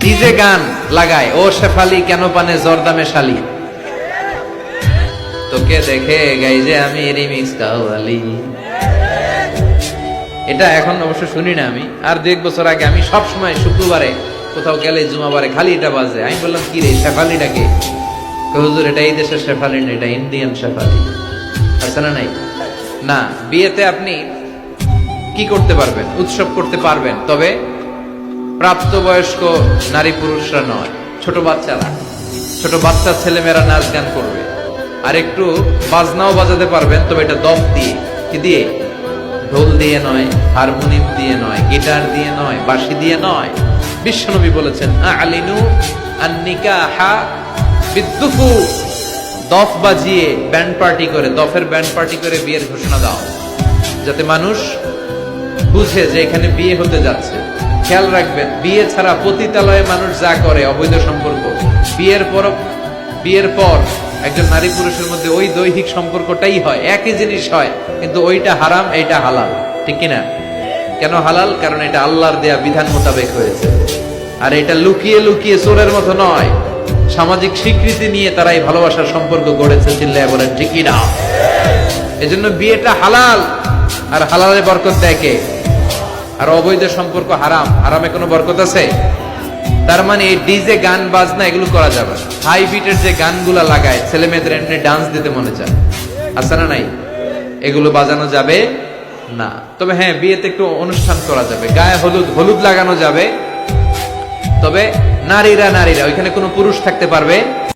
DJ গান লাগায়, ও শেফালি কেন পানে জর্দামে শালি, তোকে দেখে গাই যে আমি রিমিক্স কাওয়ালি। এটা এখন অবশ্য শুনি না আমি, আর 2-1 বছর আগে আমি সব সময় শুক্রবারে কোথাও গেলে জুমাবারে খালি এটা বাজে। আমি বললাম কি রে শেফালিটাকে? হুজুর এটা এই দেশের শেফালি না, এটা ইন্ডিয়ান শেফালি। আছে না নাই? না, বিয়েতে আপনি কি করতে পারবেন? উৎসব করতে পারবেন, তবে প্রাপ্তবয়স্ক নারী পুরুষরা নয়, ছোট বাচ্চারা, ছোট বাচ্চা ছেলেমেয়েরা নাচ গান করবে। আর একটু বাজনাও বাজাতে পারবেন, তবে এটা দফ দিয়ে, কি দিয়ে? ঢোল দিয়ে নয়, হারমোনিয়াম দিয়ে নয়, গিটার দিয়ে নয়, বাঁশি দিয়ে নয়। বিশ্বনবী বলেছেন আলিনু আন-নিকাহা বিদ্দুফু, দফ বাজিয়ে ব্যান্ড পার্টি করে, দফের ব্যান্ড পার্টি করে বিয়ের ঘোষণা দাও, যাতে মানুষ বুঝে যে এখানে বিয়ে হতে যাচ্ছে। খেয়াল রাখবেন, বিয়ে ছাড়া পতিতালয়ে মানুষ যা করে অবৈধ সম্পর্ক, বিয়ের পর একজন নারী পুরুষের মধ্যে ওই দৈহিক সম্পর্কটাই হয়, একই জিনিস হয়, কিন্তু ওইটা হারাম, এইটা হালাল। ঠিক কিনা? কেন হালাল? কারণ এটা আল্লাহর দেয়া বিধান মোতাবেক হয়েছে। আর এটা লুকিয়ে লুকিয়ে চোরের মতো নয়, সামাজিক স্বীকৃতি নিয়ে তারা এই ভালোবাসার সম্পর্ক গড়েছে। চিল্লায় বলেন ঠিক কিনা? এজন্য বিয়েটা হালাল, আর হালালে বরকত দেয় কে? আর অবৈধ সম্পর্ক হারাম, হারামে কোনো বরকত আছে? তার মানে এই ডিজে গান বাজনা এগুলো করা যাবে না। হাই বিটের যে গানগুলা লাগায় ছেলে মেয়েদের এমনি ডান্স দিতে মনে চায়, আছে না নাই? এগুলো বাজানো যাবে না। তবে হ্যাঁ, বিয়েতে একটু অনুষ্ঠান করা যাবে, গায়ে হলুদ লাগানো যাবে, তবে নারীরা, ওইখানে কোনো পুরুষ থাকতে পারবে